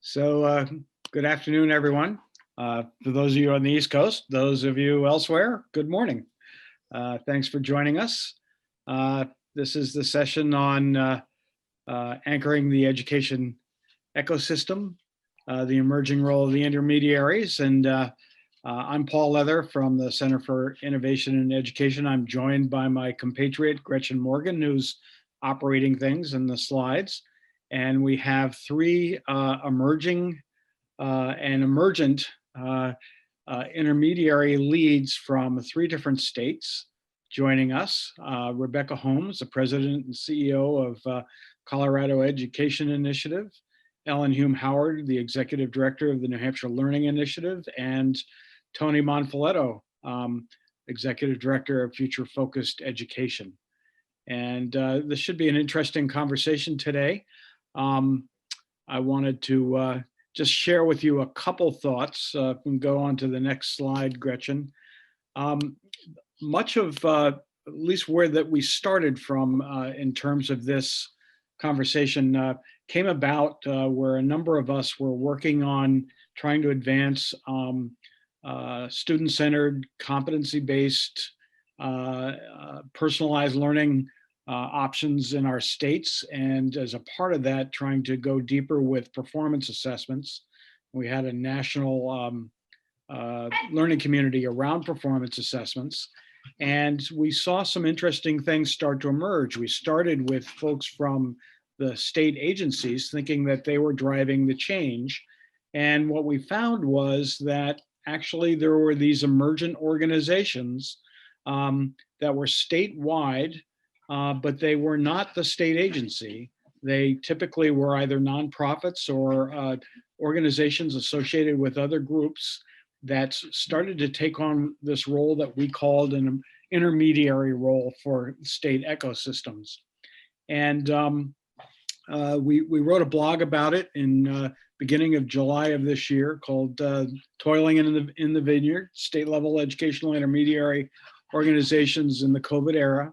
So good afternoon, everyone. For those of you on the East Coast, those of you elsewhere, good morning. Thanks for joining us. This is the session on anchoring the education ecosystem, the emerging role of the intermediaries. And I'm Paul Leather from the Center for Innovation in Education. I'm joined by my compatriot, Gretchen Morgan, who's operating things in the slides. And we have three emerging and emergent intermediary leads from three different states joining us. Rebecca Holmes, the president and CEO of Colorado Education Initiative, Ellen Hume Howard, the executive director of the New Hampshire Learning Initiative, and Tony Monfiletto, executive director of Future Focused Education. And this should be an interesting conversation today. I wanted to just share with you a couple thoughts. We can go on to the next slide, Gretchen. Much of, at least where that we started from in terms of this conversation came about where a number of us were working on trying to advance student-centered, competency-based, personalized learning options in our states, and as a part of that, trying to go deeper with performance assessments. We had a national learning community around performance assessments, and we saw some interesting things start to emerge. We started with folks from the state agencies thinking that they were driving the change, and what we found was that actually there were these emergent organizations that were statewide, but they were not the state agency. They typically were either nonprofits or organizations associated with other groups that started to take on this role that we called an intermediary role for state ecosystems. And we wrote a blog about it in beginning of July of this year called Toiling in the Vineyard, State Level Educational Intermediary Organizations in the COVID Era.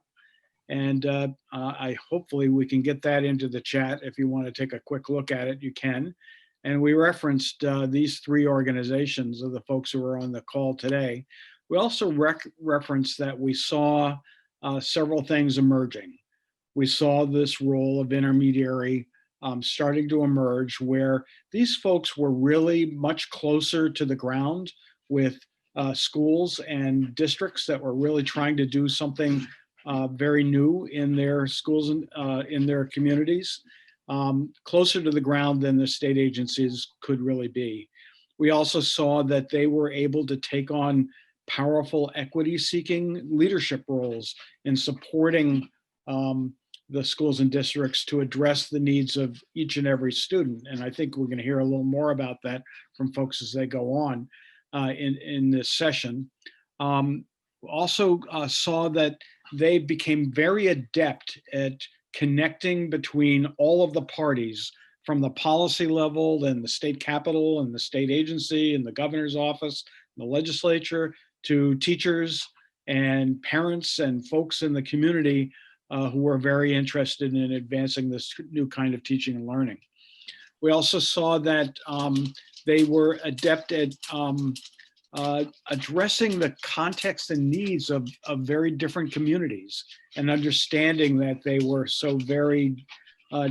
And I hopefully we can get that into the chat. If you want to take a quick look at it, you can. And we referenced these three organizations of the folks who are on the call today. We also referenced that we saw several things emerging. We saw this role of intermediary starting to emerge, where these folks were really much closer to the ground with schools and districts that were really trying to do something very new in their schools and in their communities, closer to the ground than the state agencies could really be. We also saw that they were able to take on powerful equity-seeking leadership roles in supporting the schools and districts to address the needs of each and every student. And I think we're going to hear a little more about that from folks as they go on in this session. Also saw that they became very adept at connecting between all of the parties from the policy level and the state capitol and the state agency and the governor's office, the legislature, to teachers and parents and folks in the community who were very interested in advancing this new kind of teaching and learning. We also saw that they were adept at addressing the context and needs of very different communities and understanding that they were so very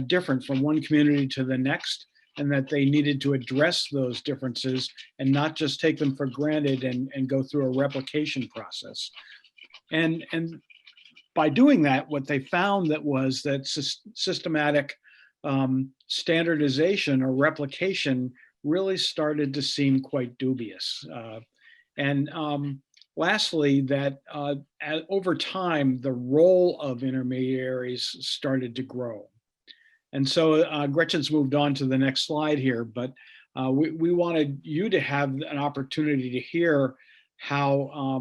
different from one community to the next, and that they needed to address those differences and not just take them for granted and go through a replication process. And by doing that, what they found that was that systematic standardization or replication really started to seem quite dubious. And lastly, that over time, the role of intermediaries started to grow. And so Gretchen's moved on to the next slide here, but we wanted you to have an opportunity to hear how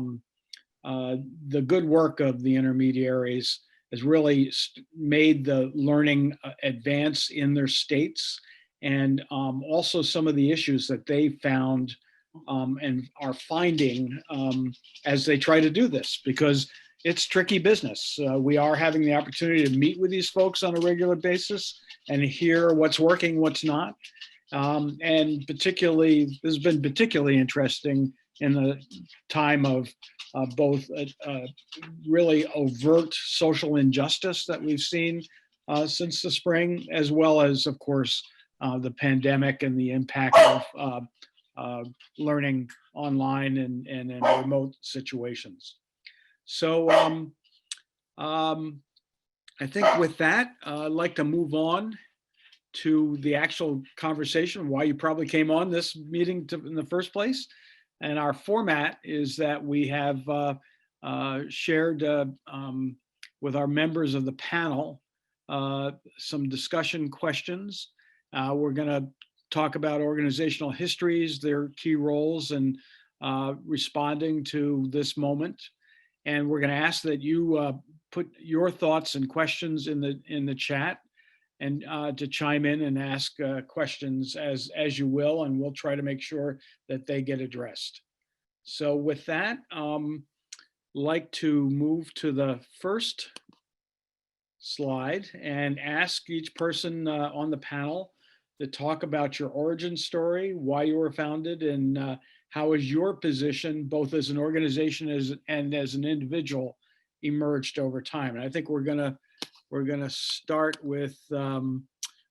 the good work of the intermediaries has really made the learning advance in their states, and also some of the issues that they found and are finding as they try to do this, because it's tricky business. We are having the opportunity to meet with these folks on a regular basis and hear what's working, what's not. And particularly, this has been particularly interesting in the time of both really overt social injustice that we've seen since the spring, as well as, of course, the pandemic and the impact of learning online and in remote situations. So I think with that, I'd like to move on to the actual conversation, why you probably came on this meeting in the first place. And our format is that we have shared with our members of the panel some discussion questions. We're going to talk about organizational histories, their key roles, and responding to this moment. And we're going to ask that you put your thoughts and questions in the chat, and to chime in and ask questions as you will, and we'll try to make sure that they get addressed. So with that, like to move to the first slide and ask each person on the panel to talk about your origin story, why you were founded, and how is your position, both as an organization and as an individual, emerged over time. And I think we're gonna start with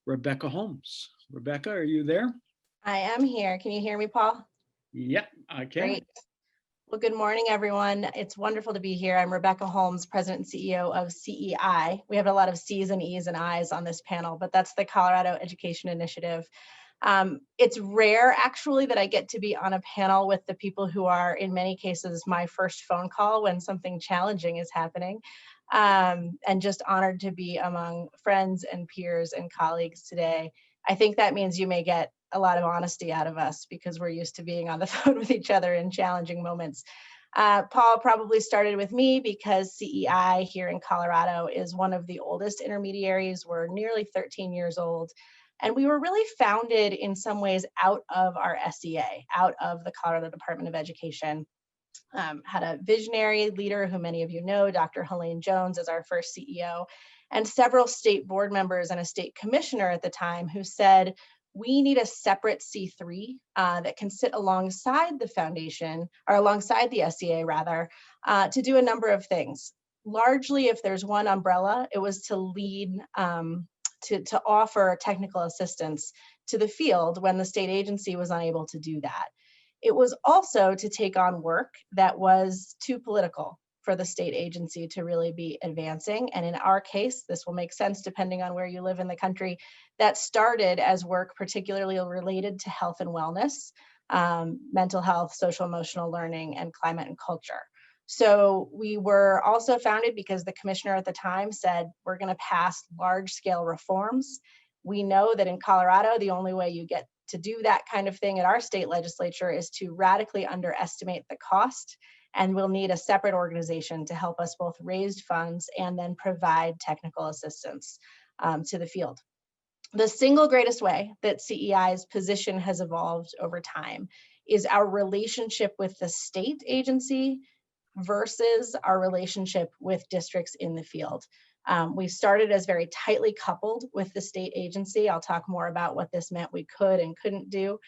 Rebecca Holmes. Rebecca, are you there? I am here. Can you hear me, Paul? Yep, I can. Great. Well, good morning, everyone. It's wonderful to be here. I'm Rebecca Holmes, President and CEO of CEI. We have a lot of C's and E's and I's on this panel, but that's the Colorado Education Initiative. It's rare, actually, that I get to be on a panel with the people who are, in many cases, my first phone call when something challenging is happening. And just honored to be among friends and peers and colleagues today. I think that means you may get a lot of honesty out of us because we're used to being on the phone with each other in challenging moments. Paul probably started with me because CEI here in Colorado is one of the oldest intermediaries. We're nearly 13 years old. And we were really founded in some ways out of our SEA, out of the Colorado Department of Education. Had a visionary leader who many of you know, Dr. Helene Jones, as our first CEO, and several state board members and a state commissioner at the time who said, we need a separate C3 that can sit alongside the foundation, or alongside the SEA rather, to do a number of things. Largely, if there's one umbrella, it was to lead, to offer technical assistance to the field when the state agency was unable to do that. It was also to take on work that was too political for the state agency to really be advancing. And in our case, this will make sense depending on where you live in the country, that started as work particularly related to health and wellness, mental health, social emotional learning, and climate and culture. So we were also founded because the commissioner at the time said, we're going to pass large scale reforms. We know that in Colorado, the only way you get to do that kind of thing at our state legislature is to radically underestimate the cost, and we'll need a separate organization to help us both raise funds and then provide technical assistance to the field. The single greatest way that CEI's position has evolved over time is our relationship with the state agency versus our relationship with districts in the field. We started as very tightly coupled with the state agency. I'll talk more about what this meant we could and couldn't do.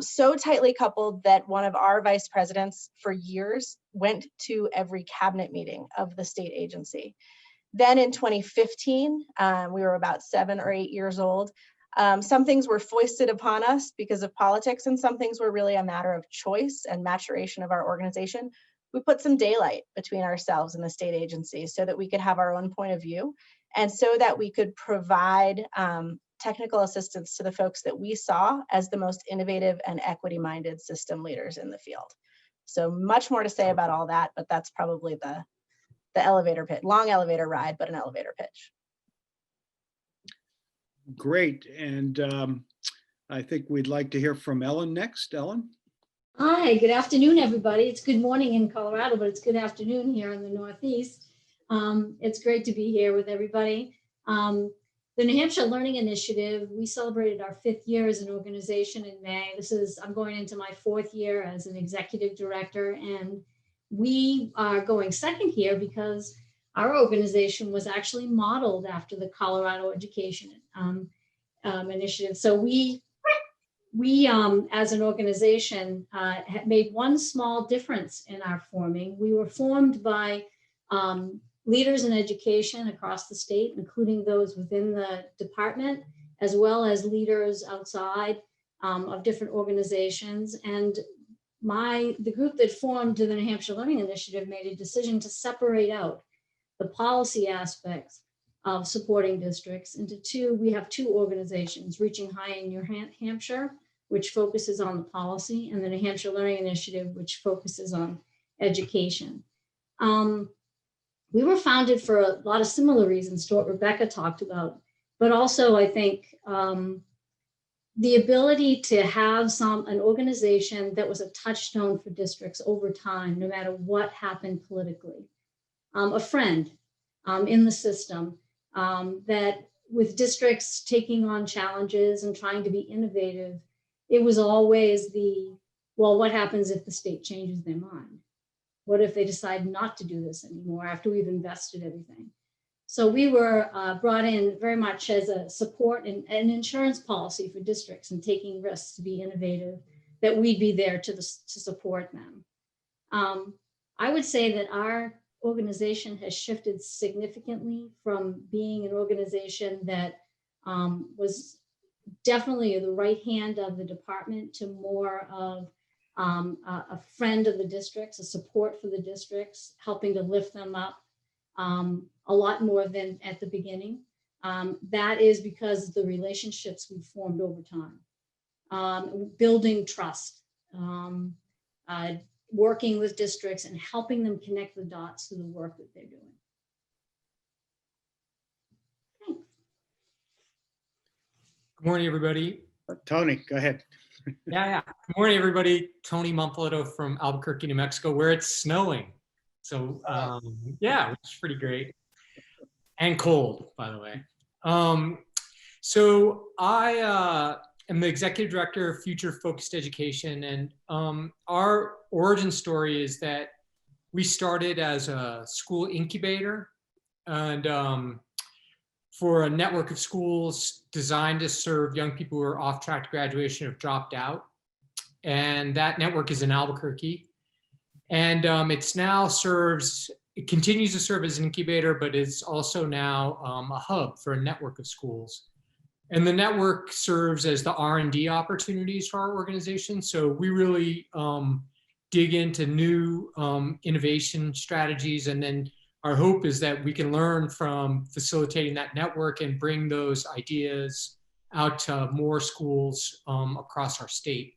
So tightly coupled that one of our vice presidents for years went to every cabinet meeting of the state agency. Then in 2015, we were about 7 or 8 years old. Some things were foisted upon us because of politics, and some things were really a matter of choice and maturation of our organization. We put some daylight between ourselves and the state agency so that we could have our own point of view and so that we could provide technical assistance to the folks that we saw as the most innovative and equity-minded system leaders in the field. So much more to say about all that, but that's probably the elevator pitch, long elevator ride, but an elevator pitch. Great. And I think we'd like to hear from Ellen next. Ellen? Hi, good afternoon, everybody. It's good morning in Colorado, but it's good afternoon here in the Northeast. It's great to be here with everybody. The New Hampshire Learning Initiative, we celebrated our 5th year as an organization in May. I'm going into my 4th year as an executive director, and we are going 2nd here because our organization was actually modeled after the Colorado Education Initiative. So we we, as an organization, had made one small difference in our forming. We were formed by leaders in education across the state, including those within the department, as well as leaders outside of different organizations. And the group that formed the New Hampshire Learning Initiative made a decision to separate out the policy aspects of supporting districts into two. We have two organizations, Reaching High in New Hampshire, which focuses on the policy, and the New Hampshire Learning Initiative, which focuses on education. We were founded for a lot of similar reasons to what Rebecca talked about, but also I think the ability to have an organization that was a touchstone for districts over time, no matter what happened politically. A friend in the system that with districts taking on challenges and trying to be innovative, it was always well, what happens if the state changes their mind? What if they decide not to do this anymore after we've invested everything? So we were brought in very much as a support and an insurance policy for districts and taking risks to be innovative, that we'd be there to support them. I would say that our organization has shifted significantly from being an organization that was definitely the right hand of the department to more of a friend of the districts, a support for the districts, helping to lift them up a lot more than at the beginning. That is because of the relationships we've formed over time, building trust, working with districts and helping them connect the dots to the work that they're doing. Thanks. Good morning, everybody. Tony, go ahead. Yeah. Good morning, everybody. Tony Monfletto from Albuquerque, New Mexico, where it's snowing. So yeah, which is pretty great. And cold, by the way. So I am the executive director of Future Focused Education. And our origin story is that we started as a school incubator and for a network of schools designed to serve young people who are off track to graduation or have dropped out. And that network is in Albuquerque. And it continues to serve as an incubator, but it's also now a hub for a network of schools. And the network serves as the R&D opportunities for our organization. So we really dig into new innovation strategies. And then our hope is that we can learn from facilitating that network and bring those ideas out to more schools across our state.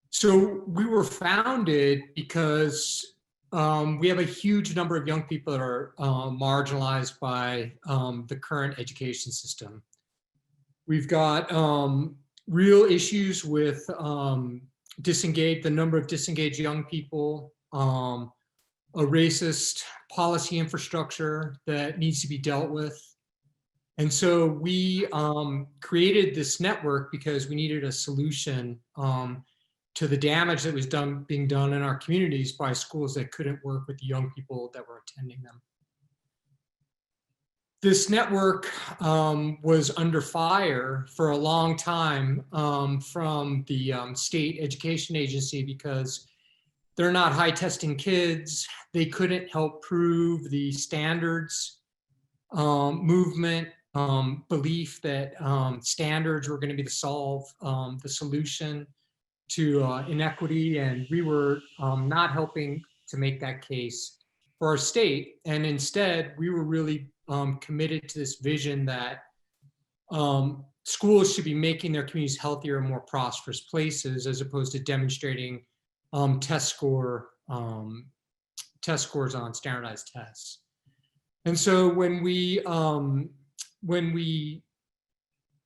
So we were founded because we have a huge number of young people that are marginalized by the current education system. We've got real issues with the number of disengaged young people, a racist policy infrastructure that needs to be dealt with. And so we created this network because we needed a solution to the damage that was being done in our communities by schools that couldn't work with the young people that were attending them. This network was under fire for a long time from the state education agency because they're not high testing kids. They couldn't help prove the standards movement belief that standards were going to be the solution to inequity, and we were not helping to make that case for our state. And instead, we were really committed to this vision that schools should be making their communities healthier and more prosperous places, as opposed to demonstrating test scores on standardized tests. And so when we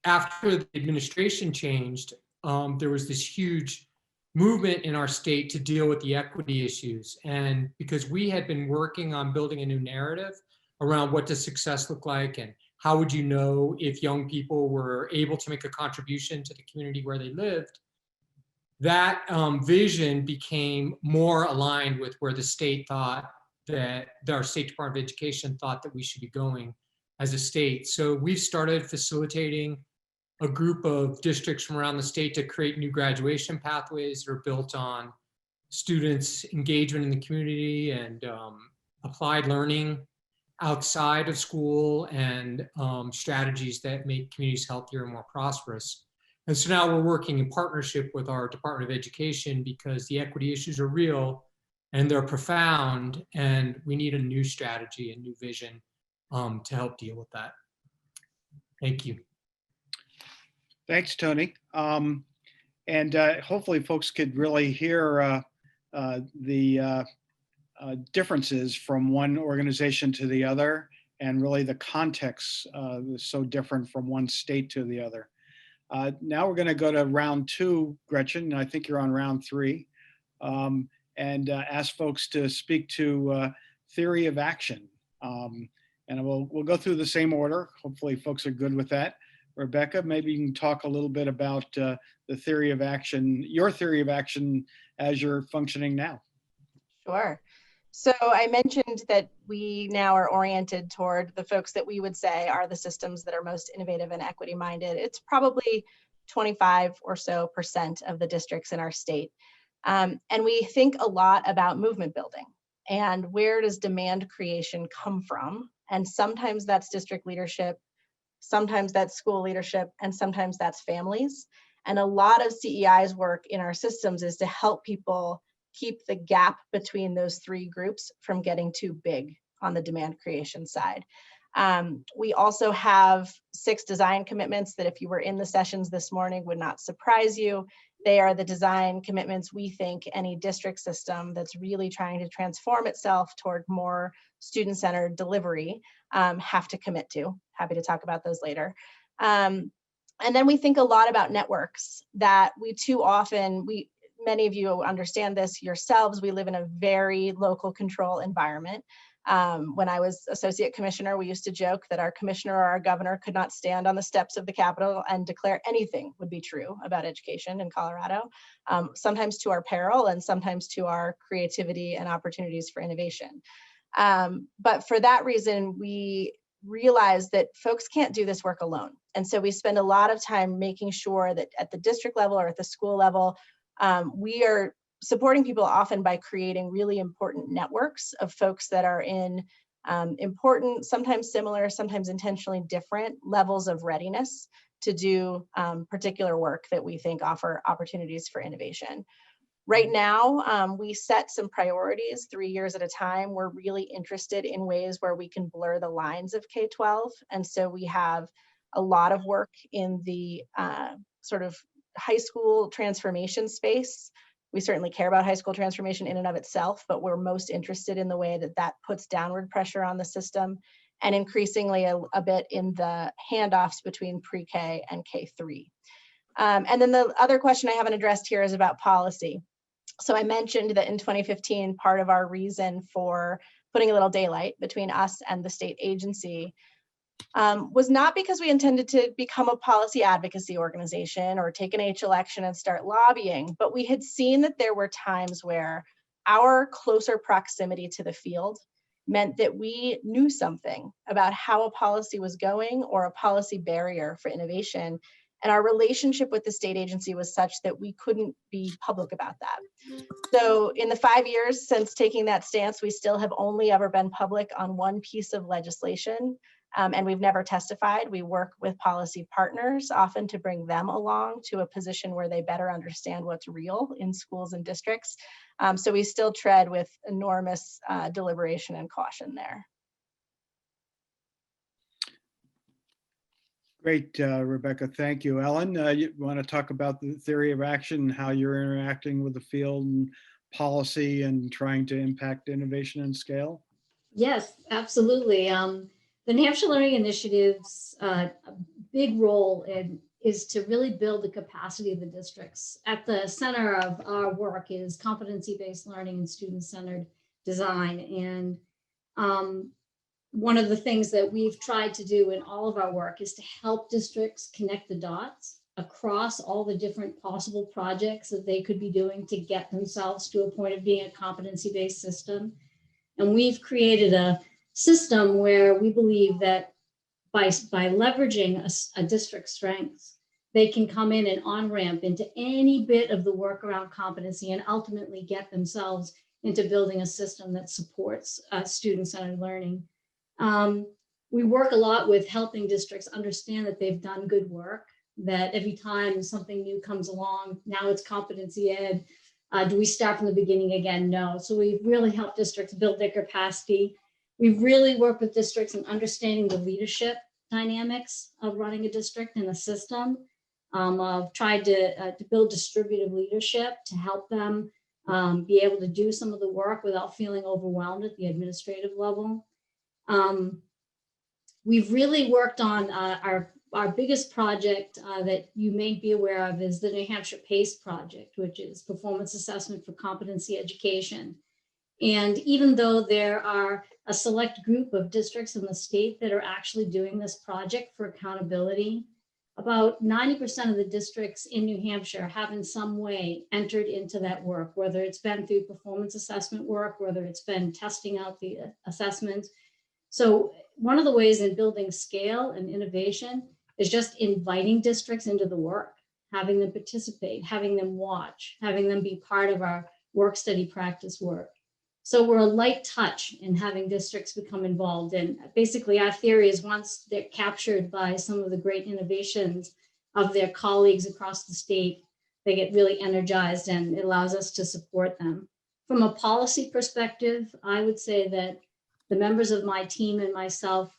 after the administration changed, there was this huge movement in our state to deal with the equity issues. And because we had been working on building a new narrative around what does success look like and how would you know if young people were able to make a contribution to the community where they lived, that vision became more aligned with where the state thought that our State Department of Education thought that we should be going as a state. So we've started facilitating a group of districts from around the state to create new graduation pathways that are built on students' engagement in the community and applied learning outside of school and strategies that make communities healthier and more prosperous. And so now we're working in partnership with our Department of Education because the equity issues are real and they're profound, and we need a new strategy, a new vision to help deal with that. Thank you. Thanks, Tony. And hopefully folks could really hear the differences from one organization to the other, and really the context is so different from one state to the other. Now we're going to go to round 2, Gretchen. I think you're on round 3, and ask folks to speak to theory of action. And we'll go through the same order. Hopefully folks are good with that. Rebecca, maybe you can talk a little bit about the theory of action, your theory of action as you're functioning now. Sure. So I mentioned that we now are oriented toward the folks that we would say are the systems that are most innovative and equity minded. It's probably 25% or so of the districts in our state. And we think a lot about movement building and where does demand creation come from? And sometimes that's district leadership, sometimes that's school leadership, and sometimes that's families. And a lot of CEI's work in our systems is to help people keep the gap between those 3 groups from getting too big on the demand creation side. We also have 6 design commitments that if you were in the sessions this morning would not surprise you. They are the design commitments we think any district system that's really trying to transform itself toward more student-centered delivery have to commit to. Happy to talk about those later. And then we think a lot about networks that we too often, many of you understand this yourselves, we live in a very local control environment. When I was associate commissioner, we used to joke that our commissioner or our governor could not stand on the steps of the Capitol and declare anything would be true about education in Colorado, sometimes to our peril and sometimes to our creativity and opportunities for innovation. But for that reason, we realize that folks can't do this work alone. And so we spend a lot of time making sure that at the district level or at the school level, we are supporting people often by creating really important networks of folks that are in important, sometimes similar, sometimes intentionally different levels of readiness to do particular work that we think offer opportunities for innovation. Right now, we set some priorities 3 years at a time. We're really interested in ways where we can blur the lines of K-12. And so we have a lot of work in the sort of high school transformation space. We certainly care about high school transformation in and of itself, but we're most interested in the way that that puts downward pressure on the system, and increasingly a bit in the handoffs between pre-K and K-3. And then the other question I haven't addressed here is about policy. So I mentioned that in 2015, part of our reason for putting a little daylight between us and the state agency was not because we intended to become a policy advocacy organization or take an H election and start lobbying, but we had seen that there were times where our closer proximity to the field meant that we knew something about how a policy was going or a policy barrier for innovation. And our relationship with the state agency was such that we couldn't be public about that. So in the 5 years since taking that stance, we still have only ever been public on one piece of legislation. And we've never testified. We work with policy partners, often to bring them along to a position where they better understand what's real in schools and districts. So we still tread with enormous deliberation and caution there. Great, Rebecca, thank you. Ellen, you want to talk about the theory of action and how you're interacting with the field and policy and trying to impact innovation and scale? Yes, absolutely. The New Hampshire Learning Initiative's big role is to really build the capacity of the districts. At the center of our work is competency-based learning and student-centered design. And one of the things that we've tried to do in all of our work is to help districts connect the dots across all the different possible projects that they could be doing to get themselves to a point of being a competency-based system. And we've created a system where we believe that by leveraging a district's strengths they can come in and on-ramp into any bit of the work around competency and ultimately get themselves into building a system that supports student-centered learning. We work a lot with helping districts understand that they've done good work, that every time something new comes along, now it's competency ed. Do we start from the beginning again? No. So we've really helped districts build their capacity. We've really worked with districts in understanding the leadership dynamics of running a district and a system. I've tried to build distributive leadership to help them be able to do some of the work without feeling overwhelmed at the administrative level. We've really worked on our biggest project that you may be aware of is the New Hampshire PACE project, which is performance assessment for competency education. And even though there are a select group of districts in the state that are actually doing this project for accountability, about 90% of the districts in New Hampshire have in some way entered into that work, whether it's been through performance assessment work, whether it's been testing out the assessment. So one of the ways in building scale and innovation is just inviting districts into the work, having them participate, having them watch, having them be part of our work study practice work. So we're a light touch in having districts become involved. And basically our theory is once they're captured by some of the great innovations of their colleagues across the state, they get really energized and it allows us to support them. From a policy perspective, I would say that the members of my team and myself,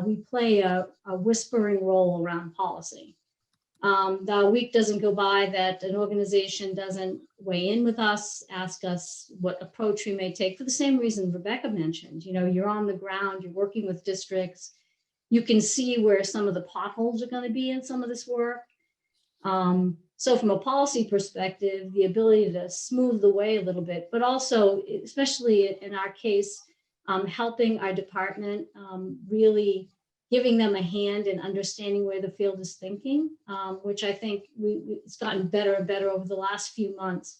we play a whispering role around policy. The week doesn't go by that an organization doesn't weigh in with us, ask us what approach we may take for the same reason Rebecca mentioned. You know, you're on the ground, you're working with districts, you can see where some of the potholes are going to be in some of this work. So from a policy perspective, the ability to smooth the way a little bit, but also, especially in our case, helping our department really giving them a hand in understanding where the field is thinking, which I think it's gotten better and better over the last few months,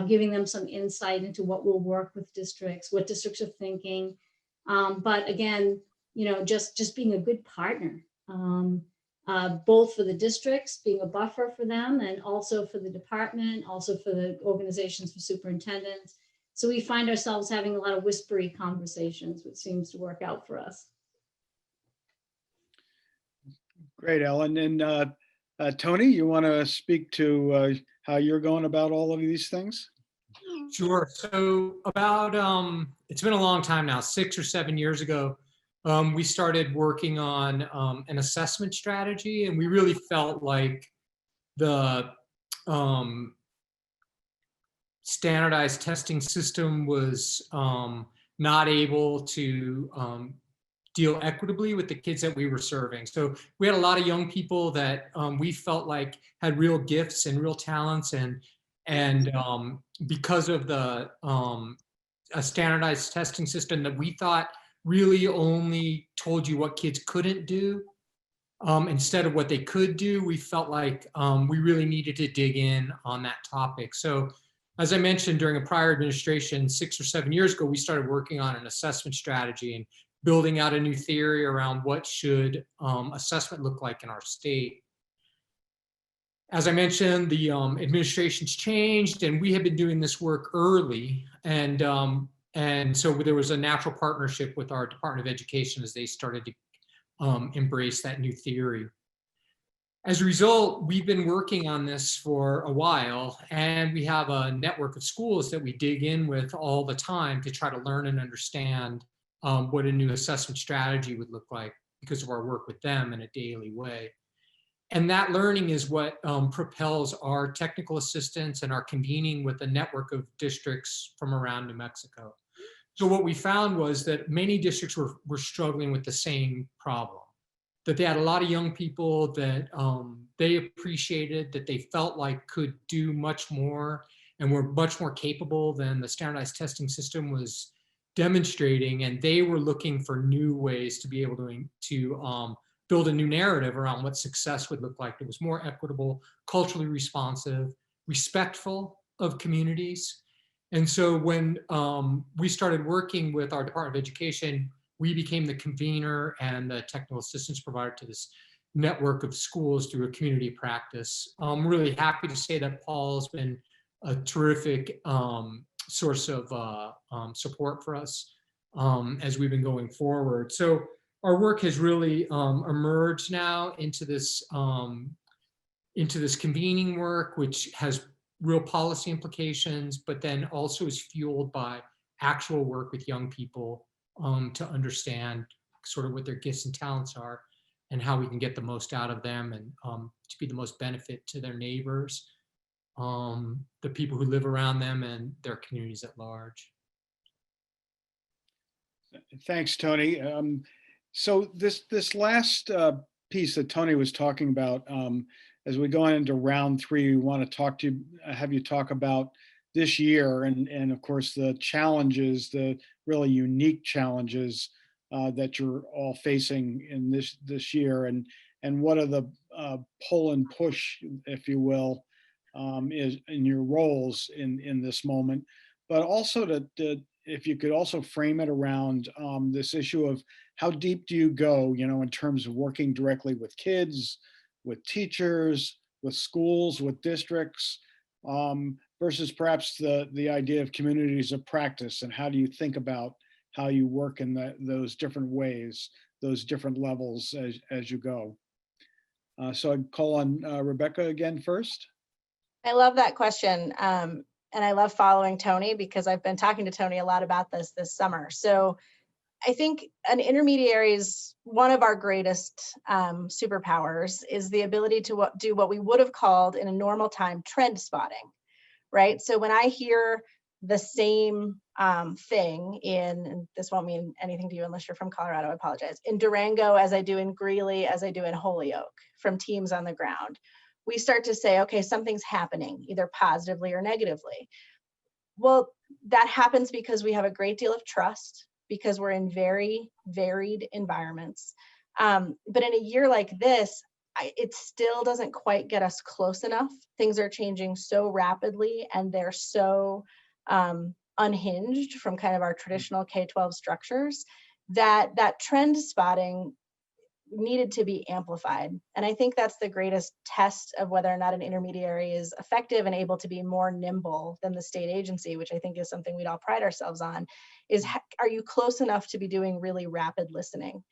giving them some insight into what will work with districts, what districts are thinking. But again, you know, just being a good partner, both for the districts, being a buffer for them, and also for the department, also for the organizations, for superintendents. So we find ourselves having a lot of whispery conversations, which seems to work out for us. Great, Ellen. And Tony, you want to speak to how you're going about all of these things? Sure. So about, it's been a long time now, 6 or 7 years ago, we started working on an assessment strategy, and we really felt like the standardized testing system was not able to deal equitably with the kids that we were serving. So we had a lot of young people that we felt like had real gifts and real talents, and because of the a standardized testing system that we thought really only told you what kids couldn't do instead of what they could do, we felt like we really needed to dig in on that topic. So as I mentioned, during a prior administration 6 or 7 years ago, we started working on an assessment strategy and building out a new theory around what should assessment look like in our state. As I mentioned, the administration's changed, and we have been doing this work early, and so there was a natural partnership with our Department of Education as they started to embrace that new theory. As a result, we've been working on this for a while, and we have a network of schools that we dig in with all the time to try to learn and understand what a new assessment strategy would look like because of our work with them in a daily way. And that learning is what propels our technical assistance and our convening with a network of districts from around New Mexico. So what we found was that many districts were struggling with the same problem, that they had a lot of young people that they appreciated, that they felt like could do much more and were much more capable than the standardized testing system was demonstrating, and they were looking for new ways to be able to build a new narrative around what success would look like that was more equitable, culturally responsive, respectful of communities. And so when we started working with our Department of Education, we became the convener and the technical assistance provider to this network of schools through a community practice. I'm really happy to say that Paul's been a terrific source of support for us as we've been going forward. So our work has really emerged now into this convening work, which has real policy implications, but then also is fueled by actual work with young people to understand sort of what their gifts and talents are and how we can get the most out of them and to be the most benefit to their neighbors, the people who live around them, and their communities at large. Thanks, Tony. So this last piece that Tony was talking about, as we go into round 3, we want to have you talk about this year and of course the challenges, the really unique challenges that you're all facing in this year, and what are the pull and push, if you will, is in your roles in this moment, but also to if you could also frame it around this issue of how deep do you go, in terms of working directly with kids, with teachers, with schools, with districts, versus perhaps the idea of communities of practice, and how do you think about how you work in those different ways, those different levels as you go. So I'd call on Rebecca again first. I love that question. And I love following Tony because I've been talking to Tony a lot about this summer. So I think an intermediary's one of our greatest superpowers is the ability to do what we would have called in a normal time trend spotting, right? So when I hear the same thing and this won't mean anything to you unless you're from Colorado, I apologize, in Durango as I do in Greeley, as I do in Holyoke, from teams on the ground, we start to say, okay, something's happening, either positively or negatively. Well, that happens because we have a great deal of trust, because we're in very varied environments. But in a year like this, it still doesn't quite get us close enough. Things are changing so rapidly and they're so unhinged from kind of our traditional K-12 structures that trend spotting needed to be amplified. And I think that's the greatest test of whether or not an intermediary is effective and able to be more nimble than the state agency, which I think is something we'd all pride ourselves on, is are you close enough to be doing really rapid listening?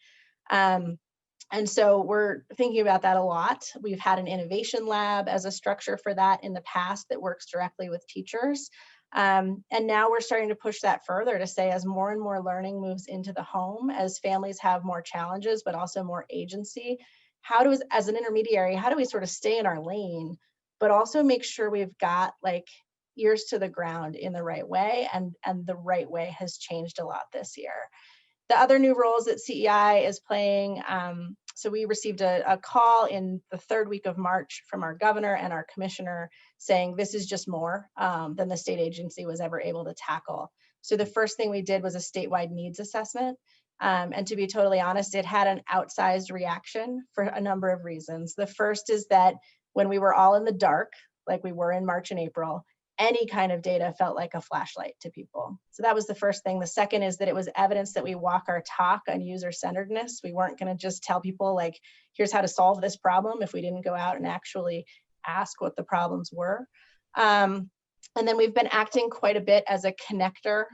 And so we're thinking about that a lot. We've had an innovation lab as a structure for that in the past that works directly with teachers. And now we're starting to push that further to say, as more and more learning moves into the home, as families have more challenges, but also more agency, as an intermediary, how do we sort of stay in our lane, but also make sure we've got like ears to the ground in the right way, and the right way has changed a lot this year. The other new roles that CEI is playing, so we received a call in the 3rd week of March from our governor and our commissioner saying this is just more than the state agency was ever able to tackle. So the first thing we did was a statewide needs assessment. And to be totally honest, it had an outsized reaction for a number of reasons. The first is that when we were all in the dark, like we were in March and April, any kind of data felt like a flashlight to people. So that was the first thing. The second is that it was evidence that we walk our talk on user-centeredness. We weren't going to just tell people like, here's how to solve this problem if we didn't go out and actually ask what the problems were. And then we've been acting quite a bit as a connector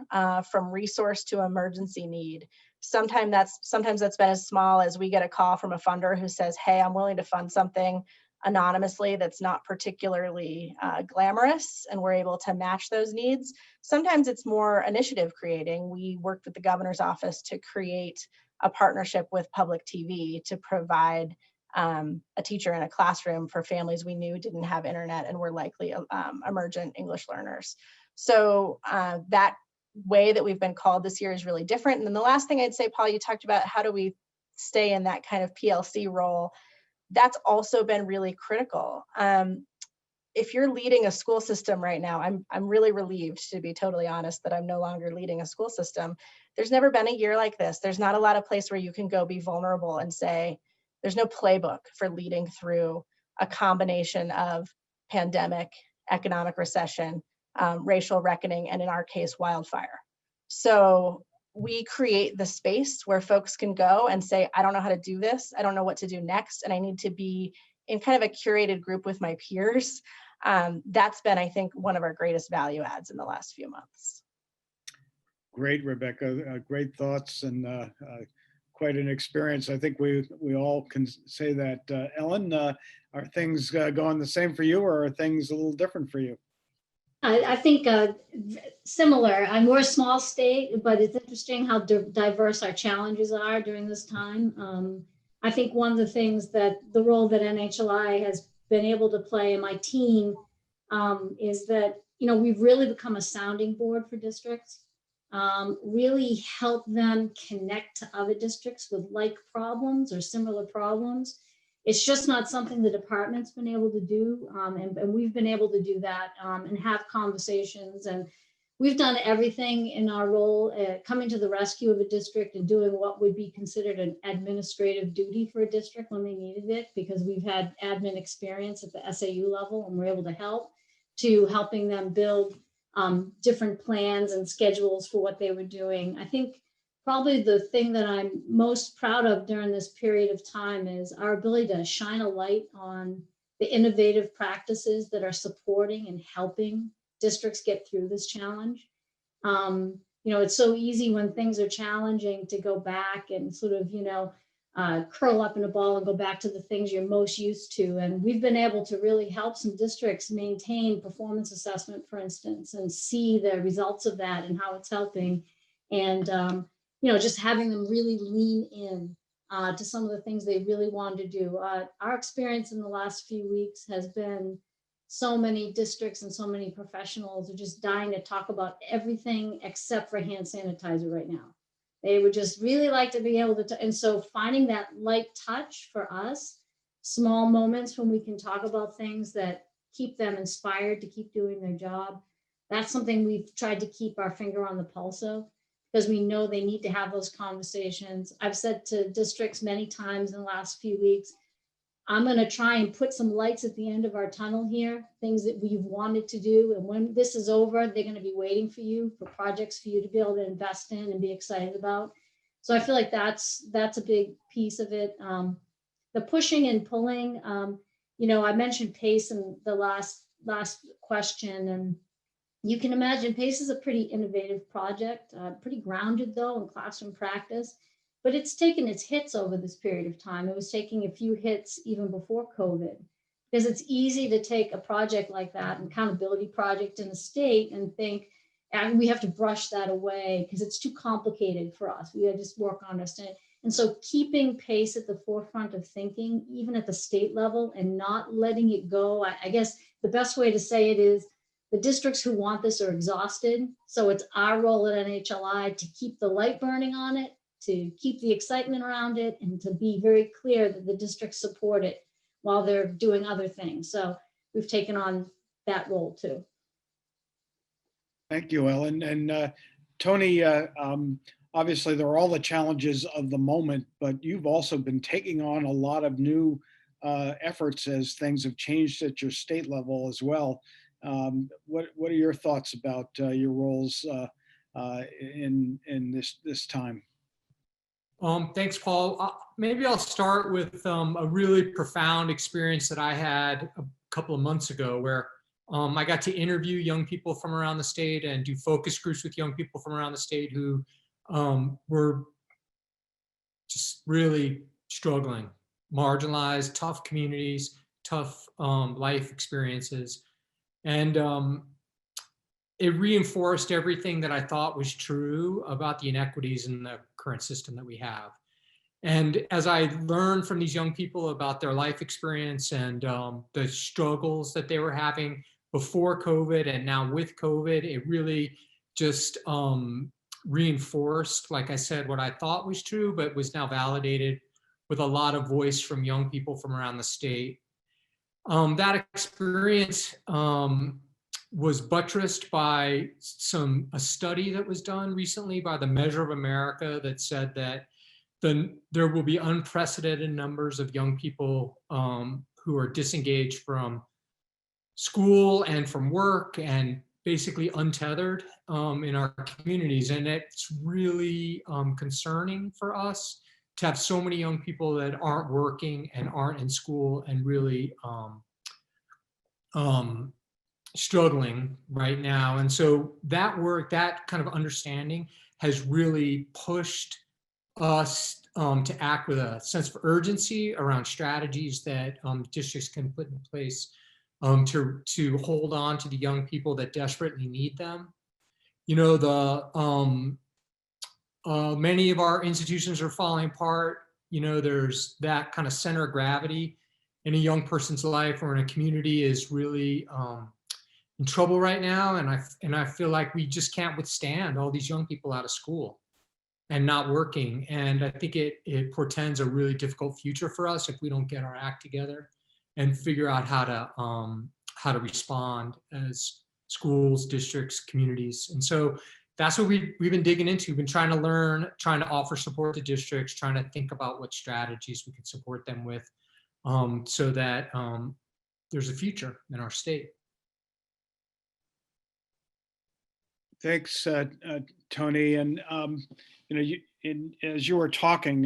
from resource to emergency need. Sometimes that's been as small as we get a call from a funder who says, hey, I'm willing to fund something anonymously that's not particularly glamorous, and we're able to match those needs. Sometimes it's more initiative creating. We worked with the governor's office to create a partnership with public TV to provide a teacher in a classroom for families we knew didn't have internet and were likely emergent English learners. So that way that we've been called this year is really different. And then the last thing I'd say, Paul, you talked about how do we stay in that kind of PLC role. That's also been really critical. If you're leading a school system right now, I'm really relieved, to be totally honest, that I'm no longer leading a school system. There's never been a year like this. There's not a lot of place where you can go be vulnerable and say, there's no playbook for leading through a combination of pandemic, economic recession, racial reckoning, and in our case, wildfire. So we create the space where folks can go and say, I don't know how to do this. I don't know what to do next. And I need to be in kind of a curated group with my peers. That's been, I think, one of our greatest value adds in the last few months. Great, Rebecca. Great thoughts and quite an experience. I think we all can say that. Ellen, are things going the same for you, or are things a little different for you? I think similar. We're a small state, but it's interesting how diverse our challenges are during this time. I think one of the things that the role that NHLI has been able to play, and my team, is that, you know, we've really become a sounding board for districts, really help them connect to other districts with like problems or similar problems. It's just not something the department's been able to do, and we've been able to do that and have conversations. And we've done everything in our role, coming to the rescue of a district and doing what would be considered an administrative duty for a district when they needed it, because we've had admin experience at the SAU level, and we're able to help, to helping them build different plans and schedules for what they were doing. I think probably the thing that I'm most proud of during this period of time is our ability to shine a light on the innovative practices that are supporting and helping districts get through this challenge. You know, it's so easy when things are challenging to go back and sort of, you know, curl up in a ball and go back to the things you're most used to. And we've been able to really help some districts maintain performance assessment, for instance, and see the results of that and how it's helping. And, you know, just having them really lean in to some of the things they really wanted to do. Our experience in the last few weeks has been so many districts and so many professionals are just dying to talk about everything except for hand sanitizer right now. They would just really like to be able to, and so finding that light touch for us, small moments when we can talk about things that keep them inspired to keep doing their job, that's something we've tried to keep our finger on the pulse of, because we know they need to have those conversations. I've said to districts many times in the last few weeks, I'm going to try and put some lights at the end of our tunnel here, things that we've wanted to do. And when this is over, they're going to be waiting for you, for projects for you to be able to invest in and be excited about. So I feel like that's a big piece of it. The pushing and pulling, you know, I mentioned PACE in the last question, and you can imagine PACE is a pretty innovative project, pretty grounded though in classroom practice. But it's taken its hits over this period of time. It was taking a few hits even before COVID, because it's easy to take a project like that, an accountability project in the state, and think, and we have to brush that away because it's too complicated for us. We gotta just work on it. And so keeping PACE at the forefront of thinking, even at the state level, and not letting it go. I guess the best way to say it is the districts who want this are exhausted. So it's our role at NHLI to keep the light burning on it, to keep the excitement around it, and to be very clear that the districts support it while they're doing other things. So we've taken on that role too. Thank you, Ellen. And Tony, obviously there are all the challenges of the moment, but you've also been taking on a lot of new efforts as things have changed at your state level as well. What are your thoughts about your roles in this time? Thanks, Paul. Maybe I'll start with a really profound experience that I had a couple of months ago, where I got to interview young people from around the state and do focus groups with young people from around the state who were just really struggling, marginalized, tough communities, tough life experiences. And it reinforced everything that I thought was true about the inequities in the current system that we have. And as I learned from these young people about their life experience and the struggles that they were having before COVID and now with COVID, it really just reinforced, like I said, what I thought was true, but was now validated with a lot of voice from young people from around the state. That experience was buttressed by a study that was done recently by the Measure of America that said that there will be unprecedented numbers of young people who are disengaged from school and from work, and basically untethered in our communities. And it's really concerning for us to have so many young people that aren't working and aren't in school and really struggling right now. And so that work, that kind of understanding has really pushed us to act with a sense of urgency around strategies that districts can put in place to hold on to the young people that desperately need them. You know, many of our institutions are falling apart. You know, there's that kind of center of gravity in a young person's life or in a community is really in trouble right now. And I feel like we just can't withstand all these young people out of school and not working. And I think it portends a really difficult future for us if we don't get our act together and figure out how to respond as schools, districts, communities. And so that's what we've been digging into. We've been trying to learn, trying to offer support to districts, trying to think about what strategies we can support them with so that there's a future in our state. Thanks, Tony. And as you were talking,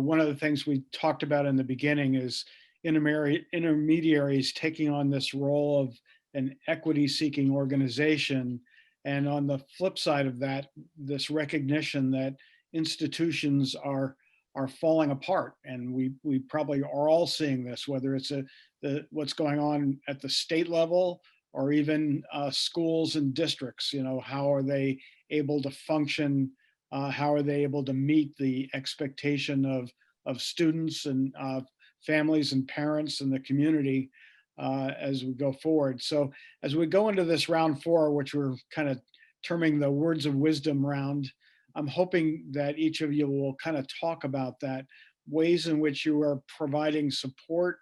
one of the things we talked about in the beginning is intermediaries taking on this role of an equity-seeking organization, and on the flip side of that, this recognition that institutions are falling apart, and we probably are all seeing this, whether it's what's going on at the state level or even schools and districts. How are they able to function? How are they able to meet the expectation of students and families and parents and the community as we go forward? So as we go into this round 4, which we're kind of terming the words of wisdom round, I'm hoping that each of you will kind of talk about that, ways in which you are providing support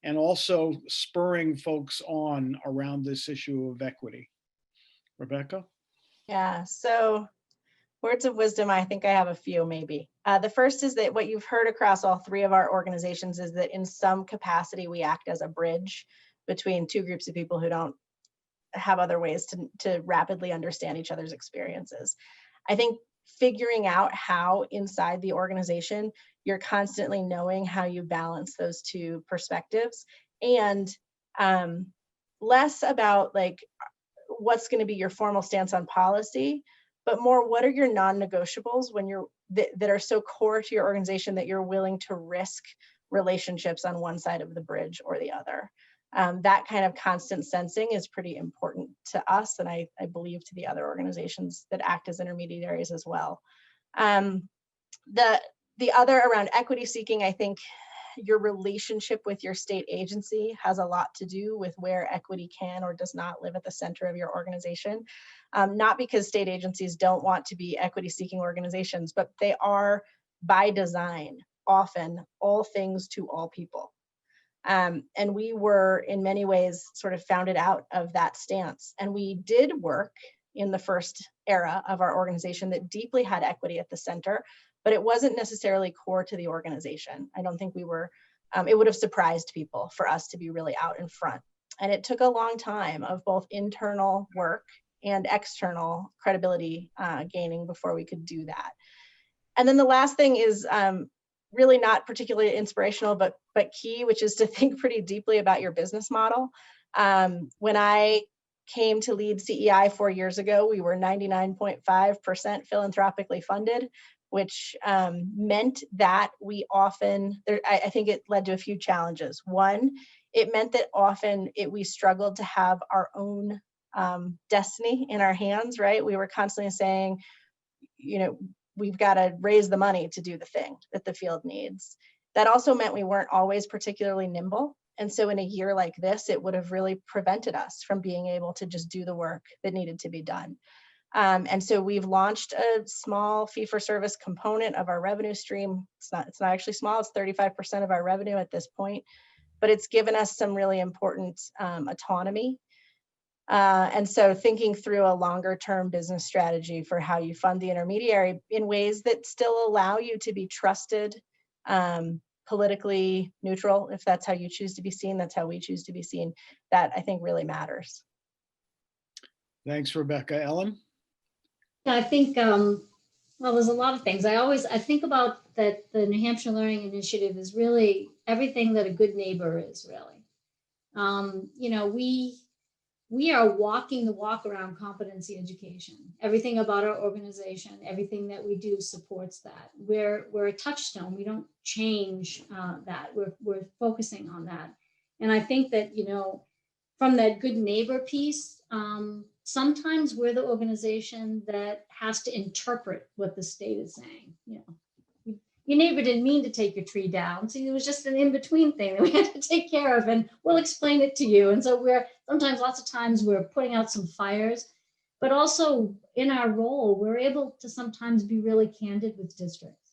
and also spurring folks on around this issue of equity. Rebecca? Yeah, so words of wisdom, I think I have a few maybe. The first is that what you've heard across all 3 of our organizations is that in some capacity, we act as a bridge between 2 groups of people who don't have other ways to rapidly understand each other's experiences. I think figuring out how inside the organization, you're constantly knowing how you balance those 2 perspectives, and less about like what's going to be your formal stance on policy, but more what are your non-negotiables when you're that are so core to your organization that you're willing to risk relationships on one side of the bridge or the other. That kind of constant sensing is pretty important to us, and I believe to the other organizations that act as intermediaries as well. The other around equity seeking, I think your relationship with your state agency has a lot to do with where equity can or does not live at the center of your organization. Not because state agencies don't want to be equity seeking organizations, but they are by design often all things to all people. And we were in many ways sort of founded out of that stance. And we did work in the first era of our organization that deeply had equity at the center, but it wasn't necessarily core to the organization. I don't think we were, it would have surprised people for us to be really out in front. And it took a long time of both internal work and external credibility gaining before we could do that. And then the last thing is really not particularly inspirational, but key, which is to think pretty deeply about your business model. When I came to lead CEI 4 years ago, we were 99.5% philanthropically funded, which meant that we often, I think it led to a few challenges. One, it meant that often we struggled to have our own destiny in our hands, right? We were constantly saying, we've got to raise the money to do the thing that the field needs. That also meant we weren't always particularly nimble. And so in a year like this, it would have really prevented us from being able to just do the work that needed to be done. And so we've launched a small fee-for-service component of our revenue stream. It's not actually small, it's 35% of our revenue at this point, but it's given us some really important autonomy. And so thinking through a longer term business strategy for how you fund the intermediary in ways that still allow you to be trusted, politically neutral, if that's how you choose to be seen, that's how we choose to be seen, that I think really matters. Thanks, Rebecca. Ellen? I think, well, there's a lot of things. I think about that the New Hampshire Learning Initiative is really everything that a good neighbor is, really. You know, we are walking the walk around competency education. Everything about our organization, everything that we do supports that. We're a touchstone. We don't change that. We're focusing on that. And I think that, you know, from that good neighbor piece, sometimes we're the organization that has to interpret what the state is saying. You know, your neighbor didn't mean to take your tree down. So it was just an in-between thing that we had to take care of, and we'll explain it to you. And so we're sometimes, lots of times, we're putting out some fires, but also in our role, we're able to sometimes be really candid with districts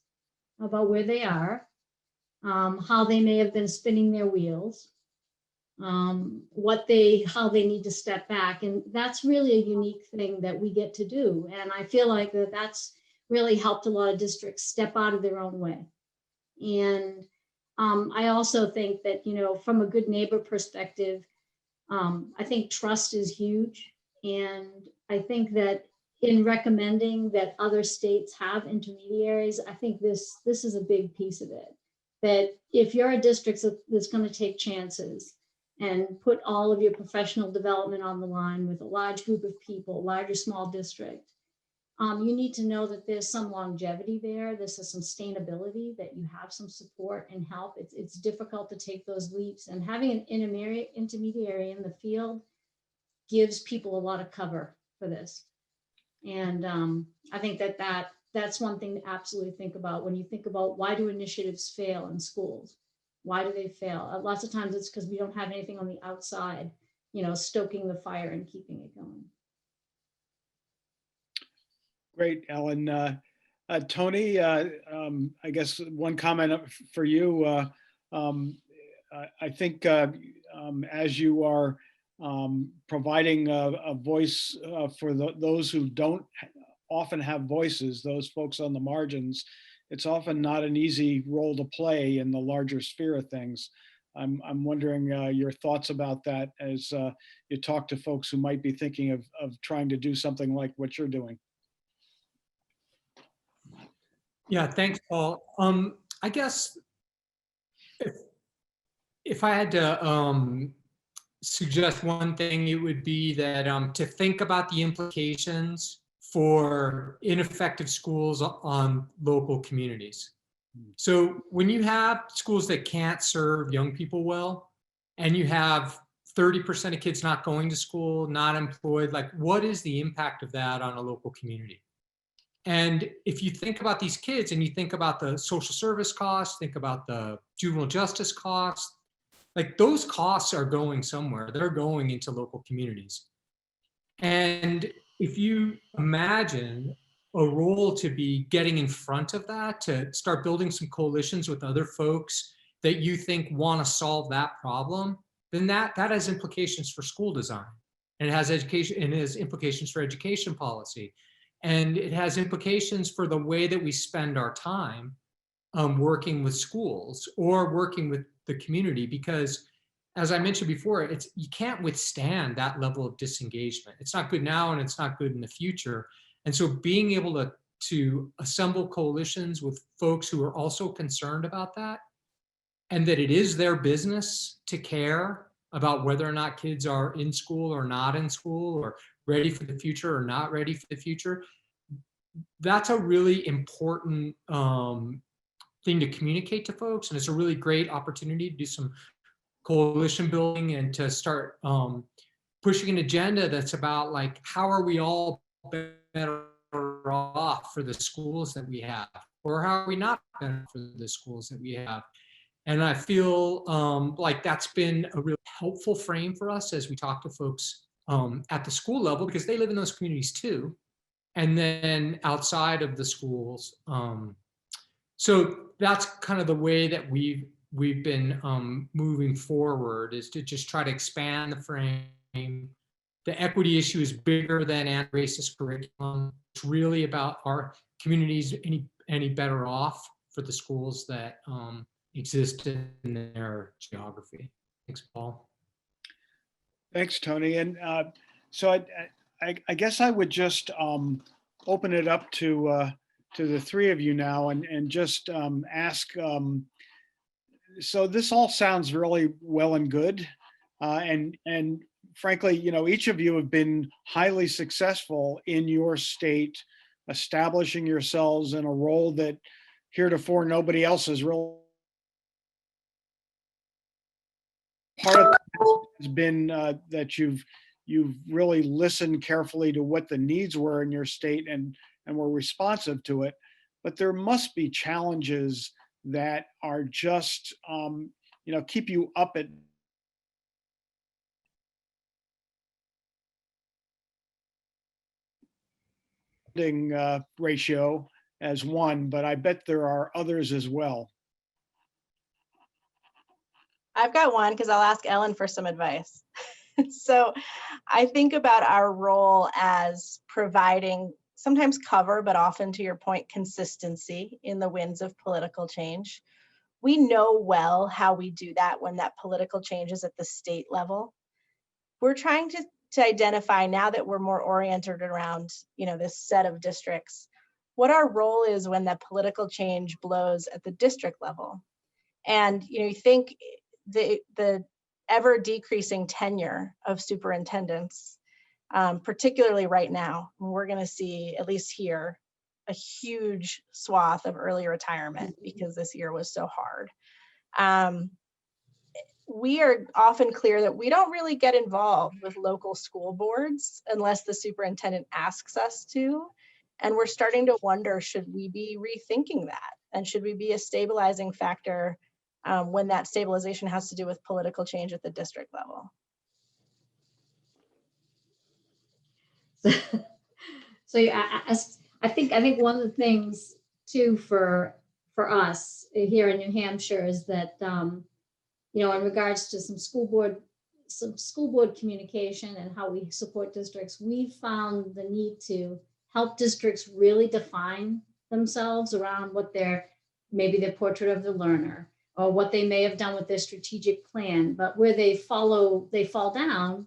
about where they are, how they may have been spinning their wheels, how they need to step back. And that's really a unique thing that we get to do. And I feel like that's really helped a lot of districts step out of their own way. And I also think that, you know, from a good neighbor perspective, I think trust is huge. And I think that in recommending that other states have intermediaries, I think this is a big piece of it. That if you're a district that's going to take chances and put all of your professional development on the line with a large group of people, large or small district, you need to know that there's some longevity there. There's some sustainability, that you have some support and help. It's difficult to take those leaps, and having an intermediary in the field gives people a lot of cover for this. And I think that's one thing to absolutely think about when you think about, why do initiatives fail in schools? Why do they fail? Lots of times it's because we don't have anything on the outside, you know, stoking the fire and keeping it going. Great, Ellen. Tony, I guess one comment for you. I think as you are providing a voice for those who don't often have voices, those folks on the margins, it's often not an easy role to play in the larger sphere of things. I'm wondering your thoughts about that as you talk to folks who might be thinking of trying to do something like what you're doing. Yeah, thanks, Paul. I guess if I had to suggest one thing, it would be that to think about the implications for ineffective schools on local communities. So when you have schools that can't serve young people well, and you have 30% of kids not going to school, not employed, like, what is the impact of that on a local community? And if you think about these kids and you think about the social service costs, think about the juvenile justice costs, like, those costs are going somewhere. They're going into local communities. And if you imagine a role to be getting in front of that, to start building some coalitions with other folks that you think want to solve that problem, then that has implications for school design. And it has education, and it has implications for education policy. And it has implications for the way that we spend our time working with schools or working with the community, because as I mentioned before, you can't withstand that level of disengagement. It's not good now, and it's not good in the future. And so being able to assemble coalitions with folks who are also concerned about that, and that it is their business to care about whether or not kids are in school or not in school, or ready for the future or not ready for the future, that's a really important thing to communicate to folks. And it's a really great opportunity to do some coalition building and to start pushing an agenda that's about, like, how are we all better off for the schools that we have, or how are we not better for the schools that we have? And I feel like that's been a really helpful frame for us as we talk to folks at the school level, because they live in those communities too, and then outside of the schools. So that's kind of the way that we've been moving forward, is to just try to expand the frame. The equity issue is bigger than anti-racist curriculum. It's really about, our communities any better off for the schools that exist in their geography. Thanks, Paul. Thanks, Tony. And so I guess I would just open it up to the three of you now and just ask. So this all sounds really well and good, and frankly, you know, each of you have been highly successful in your state, establishing yourselves in a role that heretofore nobody else has really. Part of that has been that you've really listened carefully to what the needs were in your state and were responsive to it. But there must be challenges that are just you know, keep you up at ratio as one, but I bet there are others as well. I've got one because I'll ask Ellen for some advice. So I think about our role as providing sometimes cover, but often, to your point, consistency in the winds of political change. We know well how we do that when that political change is at the state level. We're trying to identify, now that we're more oriented around, you know, this set of districts, what our role is when that political change blows at the district level. And you know, you think the ever decreasing tenure of superintendents, particularly right now, we're going to see, at least here, a huge swath of early retirement because this year was so hard. We are often clear that we don't really get involved with local school boards unless the superintendent asks us to. And we're starting to wonder, should we be rethinking that? And should we be a stabilizing factor when that stabilization has to do with political change at the district level? So yeah, I think one of the things too for us here in New Hampshire is that you know, in regards to some school board communication and how we support districts, we found the need to help districts really define themselves around what maybe their portrait of the learner, or what they may have done with their strategic plan. But where they fall down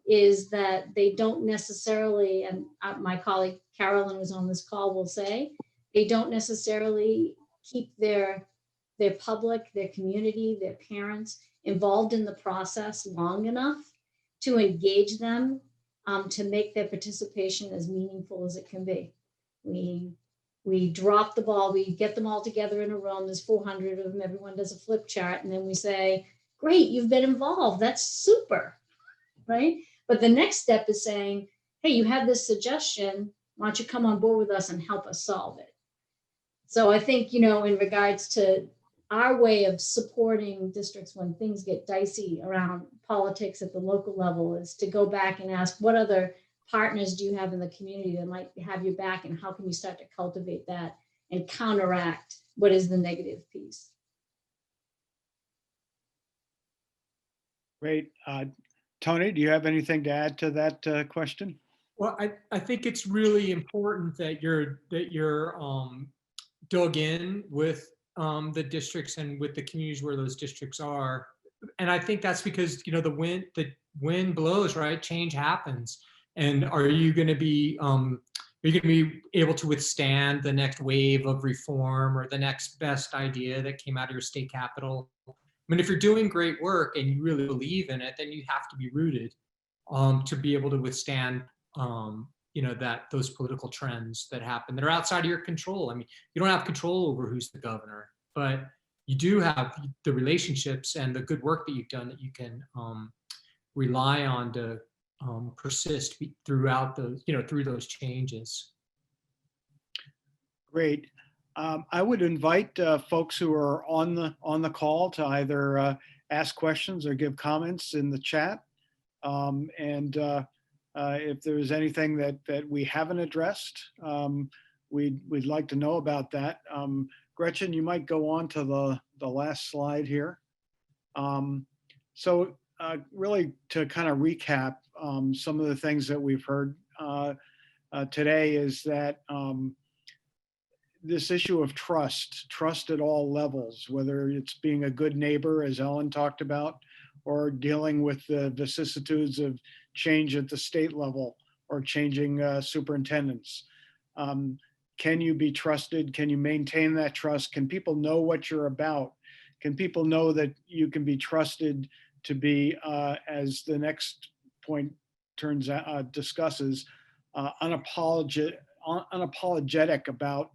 is that they don't necessarily, and my colleague Carolyn was on this call, will say, they don't necessarily keep their public, their community, their parents involved in the process long enough to engage them, to make their participation as meaningful as it can be. We drop the ball, we get them all together in a room, there's 400 of them, everyone does a flip chart, and then we say, great, you've been involved, that's super, right? But the next step is saying, hey, you have this suggestion, why don't you come on board with us and help us solve it? So I think, you know, in regards to our way of supporting districts when things get dicey around politics at the local level is to go back and ask, what other partners do you have in the community that might have your back, and how can you start to cultivate that and counteract what is the negative piece? Great. Tony, do you have anything to add to that question? Well, I think it's really important that you're dug in with the districts and with the communities where those districts are. And I think that's because, you know, the wind blows, right? Change happens. And are you going to be able to withstand the next wave of reform or the next best idea that came out of your state capital? I mean, if you're doing great work and you really believe in it, then you have to be rooted to be able to withstand you know, those political trends that happen that are outside of your control. I mean, you don't have control over who's the governor, but you do have the relationships and the good work that you've done that you can rely on to persist throughout those, you know, through those changes. Great. I would invite folks who are on the call to either ask questions or give comments in the chat. If there's anything that we haven't addressed, we'd like to know about that. Gretchen, you might go on to the last slide here. So really to kind of recap some of the things that we've heard today is that this issue of trust at all levels, whether it's being a good neighbor, as Ellen talked about, or dealing with the vicissitudes of change at the state level, or changing superintendents. Can you be trusted? Can you maintain that trust? Can people know what you're about? Can people know that you can be trusted to be, as the next point discusses, unapologetic about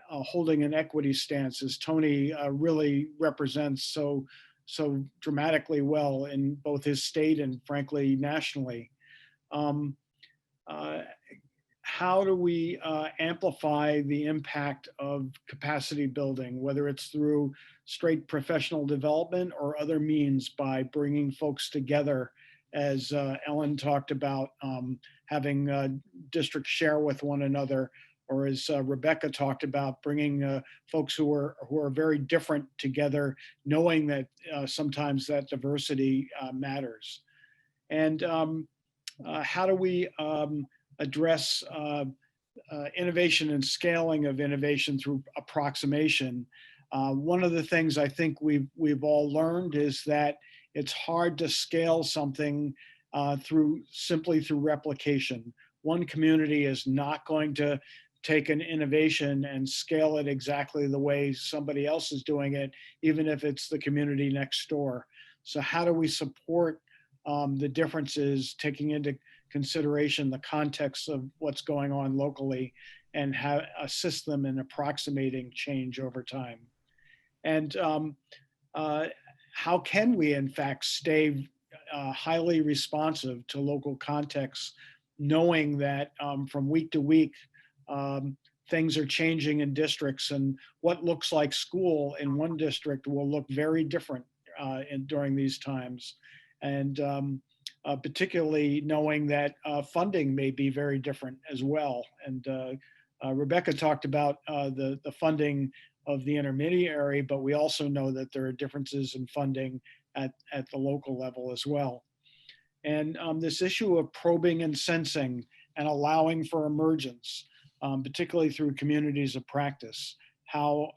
holding an equity stance, as Tony really represents so dramatically well in both his state and frankly nationally. How do we amplify the impact of capacity building, whether it's through straight professional development or other means, by bringing folks together, as Ellen talked about, having districts share with one another, or as Rebecca talked about, bringing folks who are very different together, knowing that sometimes that diversity matters. And how do we address innovation and scaling of innovation through approximation? One of the things I think we've all learned is that it's hard to scale something simply through replication. One community is not going to take an innovation and scale it exactly the way somebody else is doing it, even if it's the community next door. So how do we support the differences, taking into consideration the context of what's going on locally, and assist them in approximating change over time? And how can we in fact stay highly responsive to local contexts, knowing that from week to week, things are changing in districts, and what looks like school in one district will look very different during these times. And particularly knowing that funding may be very different as well. And Rebecca talked about the funding of the intermediary, but we also know that there are differences in funding at the local level as well. And this issue of probing and sensing and allowing for emergence, particularly through communities of practice, how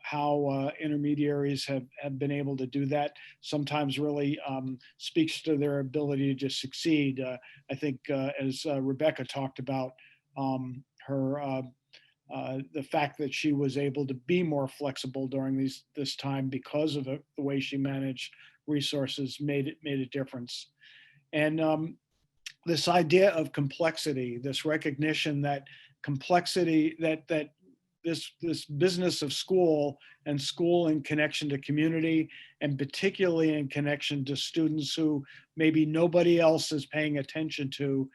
intermediaries have been able to do that sometimes really speaks to their ability to just succeed. I think as Rebecca talked about, the fact that she was able to be more flexible during this time because of the way she managed resources made a difference. And this idea of complexity, this recognition that complexity, that this business of school, and school in connection to community, and particularly in connection to students who maybe nobody else is paying attention to,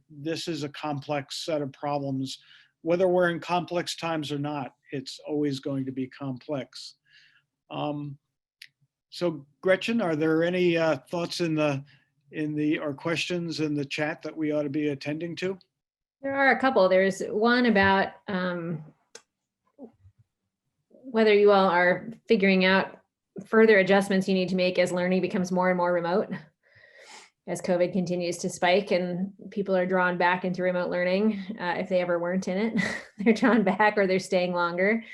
this is a complex set of problems. Whether we're in complex times or not, it's always going to be complex. So Gretchen, are there any thoughts or questions in the chat that we ought to be attending to? There are a couple. There's one about whether you all are figuring out further adjustments you need to make as learning becomes more and more remote, as COVID continues to spike and people are drawn back into remote learning. If they ever weren't in it, they're drawn back or they're staying longer.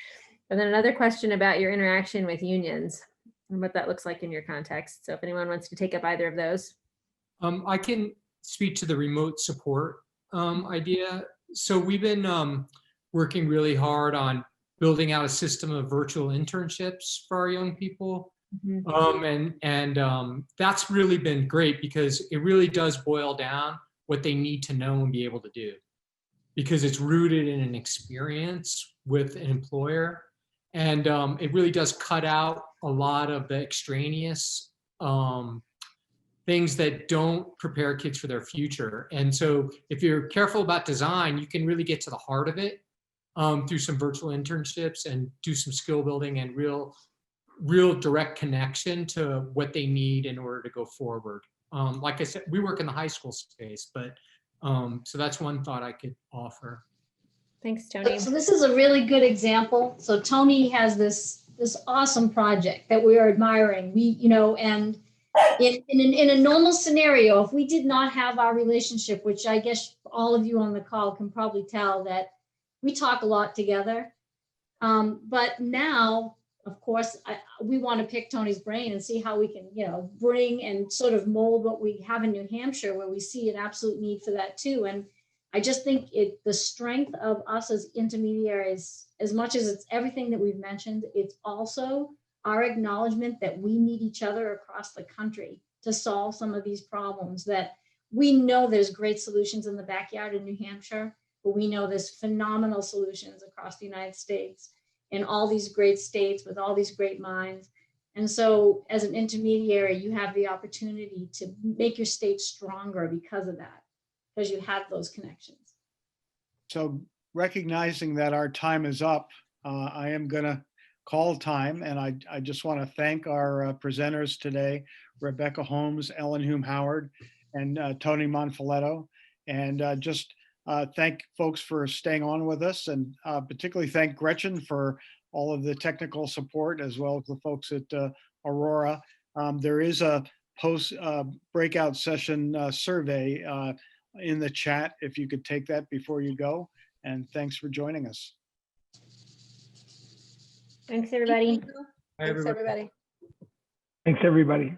And then another question about your interaction with unions and what that looks like in your context. So if anyone wants to take up either of those. I can speak to the remote support idea. So we've been working really hard on building out a system of virtual internships for our young people. Mm-hmm. That's really been great because it really does boil down what they need to know and be able to do, because it's rooted in an experience with an employer. And it really does cut out a lot of the extraneous things that don't prepare kids for their future. And so if you're careful about design, you can really get to the heart of it through some virtual internships and do some skill building and real direct connection to what they need in order to go forward. Like I said, we work in the high school space, but so that's one thought I could offer. Thanks, Tony. So this is a really good example. So Tony has this awesome project that we are admiring. And in a normal scenario, if we did not have our relationship, which I guess all of you on the call can probably tell that we talk a lot together. But now, of course, we want to pick Tony's brain and see how we can, bring and sort of mold what we have in New Hampshire, where we see an absolute need for that too. And I just think the strength of us as intermediaries, as much as it's everything that we've mentioned, it's also our acknowledgement that we need each other across the country to solve some of these problems. That we know there's great solutions in the backyard in New Hampshire, but we know there's phenomenal solutions across the United States in all these great states with all these great minds. And so as an intermediary, you have the opportunity to make your state stronger because of that, because you have those connections. So recognizing that our time is up, I am going to call time. And I just want to thank our presenters today, Rebecca Holmes, Ellen Hume-Howard, and Tony Monfiletto. And just thank folks for staying on with us, and particularly thank Gretchen for all of the technical support, as well as the folks at Aurora. There is a post breakout session survey in the chat, if you could take that before you go. And thanks for joining us. Thanks, everybody. Thanks, everybody. Thanks, everybody.